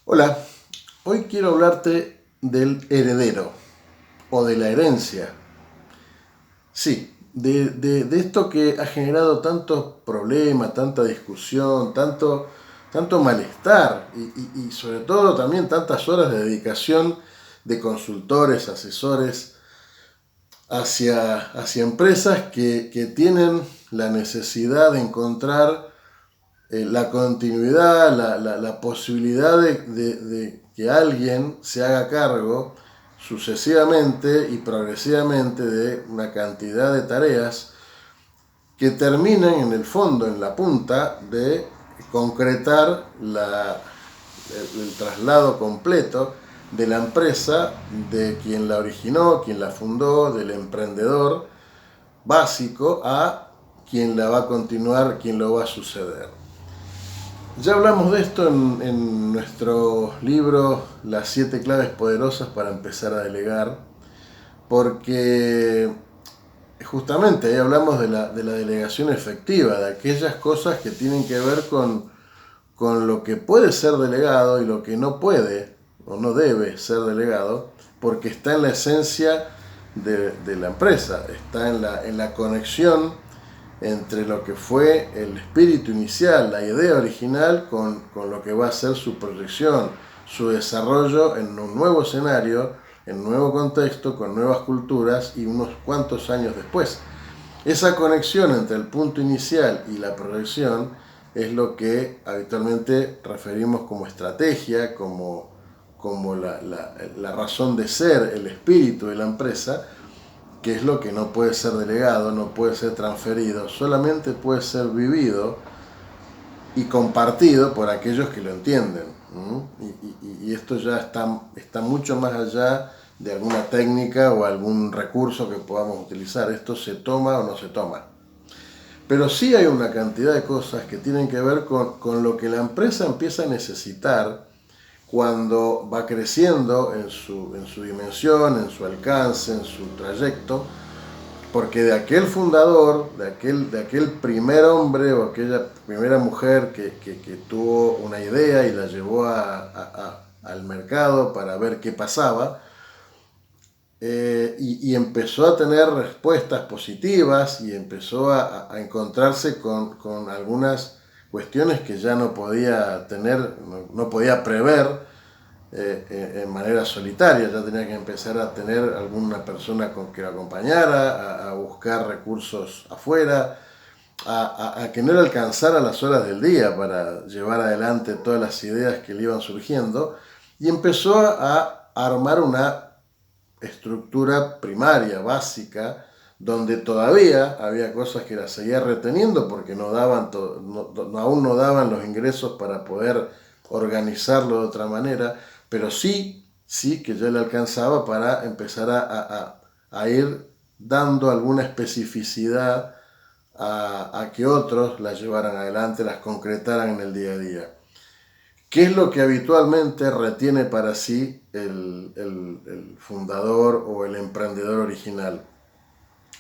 Hola, hoy quiero hablarte del heredero o de la herencia. Sí, de esto que ha generado tantos problemas, tanta discusión, tanto malestar y sobre todo también tantas horas de dedicación de consultores, asesores hacia empresas que tienen la necesidad de encontrar la continuidad, la posibilidad de que alguien se haga cargo sucesivamente y progresivamente de una cantidad de tareas que terminan en el fondo, en la punta, de concretar el traslado completo de la empresa, de quien la originó, quien la fundó, del emprendedor básico a quien la va a continuar, quien lo va a suceder. Ya hablamos de esto en nuestro libro Las 7 claves poderosas para empezar a delegar, porque justamente ahí hablamos de la delegación efectiva, de aquellas cosas que tienen que ver con lo que puede ser delegado y lo que no puede o no debe ser delegado, porque está en la esencia de la empresa, está en la conexión entre lo que fue el espíritu inicial, la idea original, con lo que va a ser su proyección, su desarrollo en un nuevo escenario, en un nuevo contexto, con nuevas culturas y unos cuantos años después. Esa conexión entre el punto inicial y la proyección es lo que habitualmente referimos como estrategia, como la razón de ser, el espíritu de la empresa, que es lo que no puede ser delegado, no puede ser transferido, solamente puede ser vivido y compartido por aquellos que lo entienden. Y esto ya está mucho más allá de alguna técnica o algún recurso que podamos utilizar. Esto se toma o no se toma. Pero sí hay una cantidad de cosas que tienen que ver con lo que la empresa empieza a necesitar cuando va creciendo en su dimensión, en su alcance, en su trayecto, porque de aquel fundador, de aquel primer hombre o aquella primera mujer que tuvo una idea y la llevó al mercado para ver qué pasaba, y empezó a tener respuestas positivas y empezó a encontrarse con algunas cuestiones que ya no podía tener, no podía prever en manera solitaria, ya tenía que empezar a tener alguna persona con que lo acompañara, a buscar recursos afuera, a que no le alcanzara las horas del día para llevar adelante todas las ideas que le iban surgiendo, y empezó a armar una estructura primaria, básica, donde todavía había cosas que las seguía reteniendo porque aún no daban los ingresos para poder organizarlo de otra manera, pero sí que ya le alcanzaba para empezar a ir dando alguna especificidad a que otros las llevaran adelante, las concretaran en el día a día. ¿Qué es lo que habitualmente retiene para sí el fundador o el emprendedor original?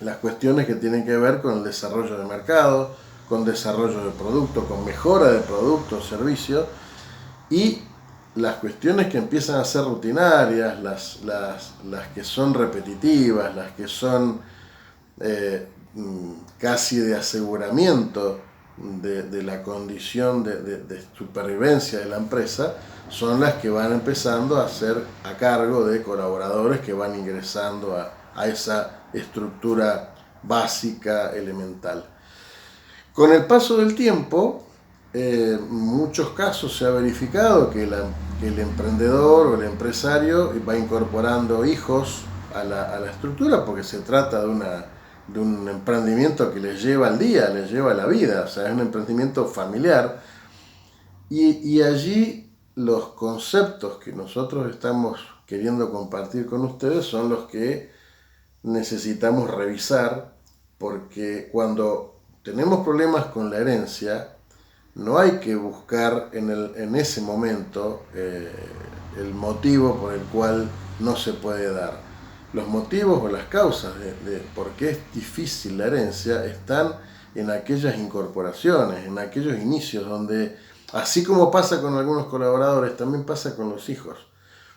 Las cuestiones que tienen que ver con el desarrollo de mercado, con desarrollo de producto, con mejora de productos, servicios, y las cuestiones que empiezan a ser rutinarias, las que son repetitivas, las que son eh, casi de aseguramiento de la condición de supervivencia de la empresa, son las que van empezando a ser a cargo de colaboradores que van ingresando a esa estructura básica, elemental. Con el paso del tiempo, en muchos casos se ha verificado que el emprendedor o el empresario va incorporando hijos a la estructura, porque se trata de un emprendimiento que les lleva al día, les lleva a la vida, o sea, es un emprendimiento familiar. Y allí los conceptos que nosotros estamos queriendo compartir con ustedes son los que necesitamos revisar, porque cuando tenemos problemas con la herencia, no hay que buscar en ese momento el motivo por el cual no se puede dar. Los motivos o las causas de por qué es difícil la herencia están en aquellas incorporaciones, en aquellos inicios donde Así como pasa con algunos colaboradores, también pasa con los hijos.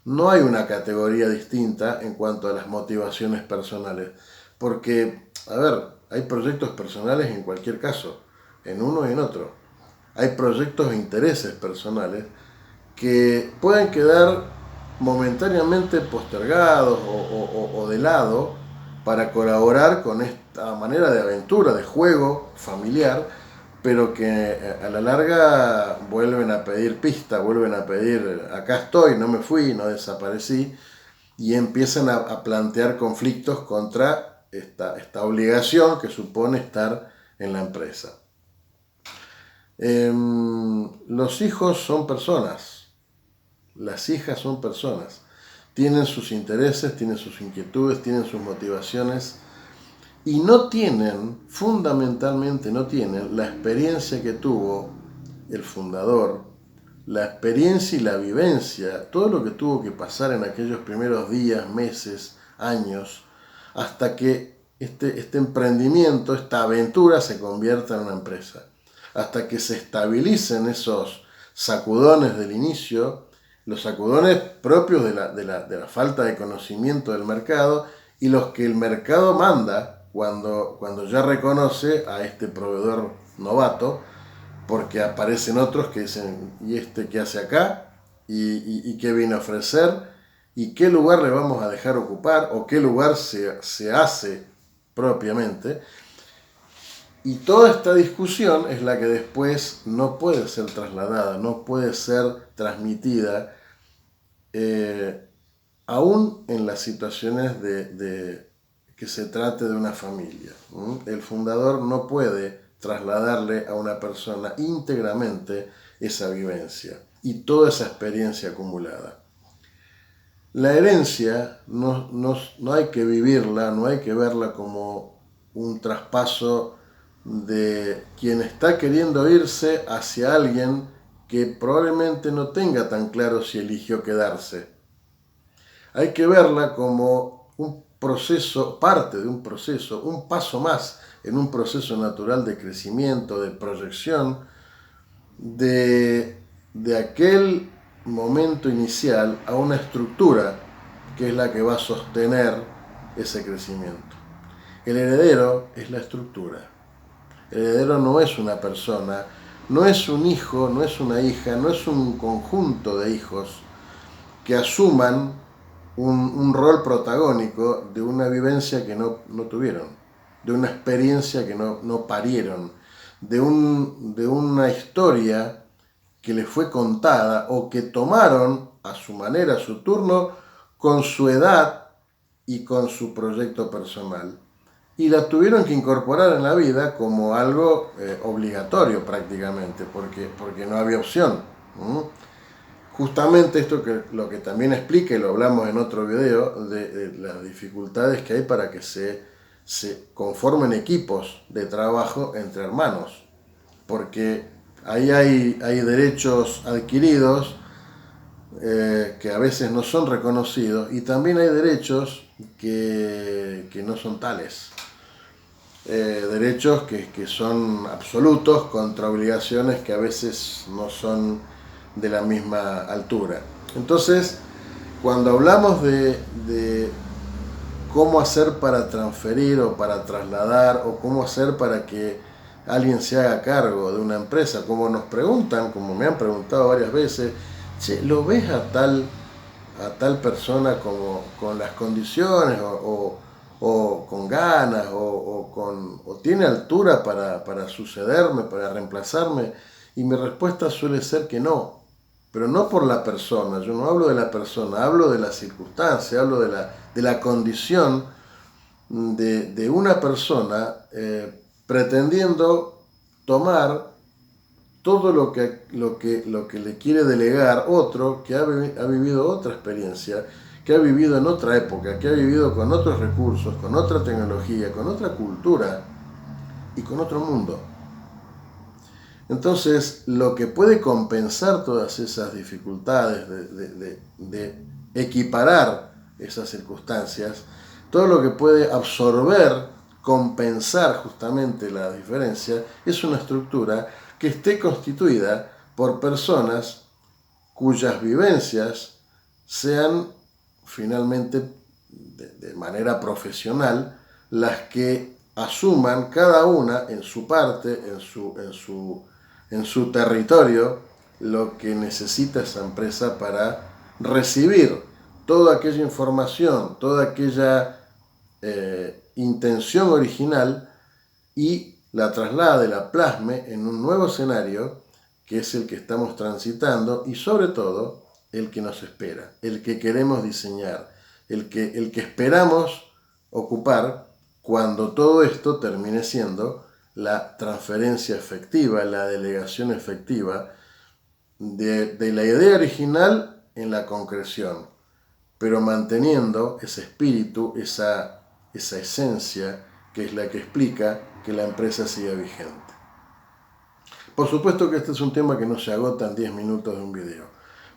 No hay una categoría distinta en cuanto a las motivaciones personales, porque, a ver, hay proyectos personales en cualquier caso, en uno y en otro. Hay proyectos e intereses personales que pueden quedar momentáneamente postergados o de lado para colaborar con esta manera de aventura, de juego familiar, pero que a la larga vuelven a pedir pista, vuelven a pedir acá estoy, no me fui, no desaparecí, y empiezan a plantear conflictos contra esta obligación que supone estar en la empresa. Los hijos son personas, las hijas son personas, tienen sus intereses, tienen sus inquietudes, tienen sus motivaciones y no tienen, fundamentalmente no tienen, la experiencia que tuvo el fundador, la experiencia y la vivencia, todo lo que tuvo que pasar en aquellos primeros días, meses, años, hasta que este emprendimiento, esta aventura se convierta en una empresa, hasta que se estabilicen esos sacudones del inicio, los sacudones propios de la falta de conocimiento del mercado y los que el mercado manda cuando ya reconoce a este proveedor novato, porque aparecen otros que dicen, ¿y este qué hace acá? ¿Y qué viene a ofrecer? ¿Y qué lugar le vamos a dejar ocupar? ¿O qué lugar se hace propiamente? Y toda esta discusión es la que después no puede ser trasladada, no puede ser transmitida, aún en las situaciones de que se trate de una familia. El fundador no puede trasladarle a una persona íntegramente esa vivencia y toda esa experiencia acumulada. La herencia no hay que vivirla, no hay que verla como un traspaso de quien está queriendo irse hacia alguien que probablemente no tenga tan claro si eligió quedarse. Hay que verla como un proceso, parte de un proceso, un paso más en un proceso natural de crecimiento, de proyección, de aquel momento inicial a una estructura que es la que va a sostener ese crecimiento. El heredero es la estructura. El heredero no es una persona, no es un hijo, no es una hija, no es un conjunto de hijos que asuman un rol protagónico de una vivencia que no tuvieron, de una experiencia que no parieron, de una historia que les fue contada o que tomaron a su manera, a su turno, con su edad y con su proyecto personal. Y la tuvieron que incorporar en la vida como algo obligatorio prácticamente, porque no había opción. Justamente esto que lo que también explica, y lo hablamos en otro video, de las dificultades que hay para que se conformen equipos de trabajo entre hermanos, porque ahí hay derechos adquiridos que a veces no son reconocidos y también hay derechos que no son tales. Derechos que son absolutos contra obligaciones que a veces no son de la misma altura. Entonces, cuando hablamos de cómo hacer para transferir o para trasladar o cómo hacer para que alguien se haga cargo de una empresa, como nos preguntan, como me han preguntado varias veces, che, ¿lo ves a tal persona como con las condiciones o con ganas o tiene altura para sucederme, para reemplazarme? Y mi respuesta suele ser que no, pero no por la persona, yo no hablo de la persona, hablo de la circunstancia, hablo de la condición de una persona pretendiendo tomar todo lo que le quiere delegar otro que ha vivido otra experiencia, que ha vivido en otra época, que ha vivido con otros recursos, con otra tecnología, con otra cultura y con otro mundo. Entonces, lo que puede compensar todas esas dificultades de equiparar esas circunstancias, todo lo que puede absorber, compensar justamente la diferencia, es una estructura que esté constituida por personas cuyas vivencias sean finalmente de manera profesional las que asuman cada una en su parte, en su territorio, lo que necesita esa empresa para recibir toda aquella información, toda aquella intención original y la traslade, la plasme en un nuevo escenario que es el que estamos transitando y sobre todo el que nos espera, el que queremos diseñar, el que esperamos ocupar cuando todo esto termine siendo la transferencia efectiva, la delegación efectiva de la idea original en la concreción, pero manteniendo ese espíritu, esa esencia que es la que explica que la empresa siga vigente. Por supuesto que este es un tema que no se agota en 10 minutos de un video.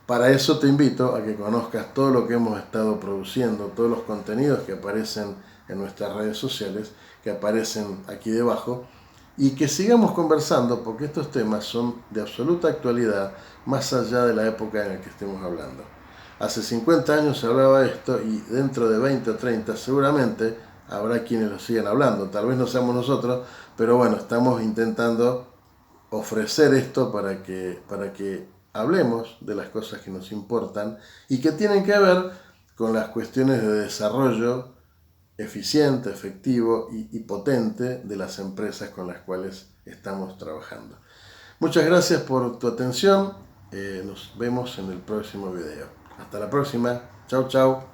Para eso te invito a que conozcas todo lo que hemos estado produciendo, todos los contenidos que aparecen en nuestras redes sociales, que aparecen aquí debajo, y que sigamos conversando porque estos temas son de absoluta actualidad más allá de la época en la que estemos hablando. Hace 50 años se hablaba de esto y dentro de 20 o 30 seguramente habrá quienes lo sigan hablando. Tal vez no seamos nosotros, pero bueno, estamos intentando ofrecer esto para que hablemos de las cosas que nos importan y que tienen que ver con las cuestiones de desarrollo eficiente, efectivo y potente de las empresas con las cuales estamos trabajando. Muchas gracias por tu atención. Nos vemos en el próximo video. Hasta la próxima. Chau, chau.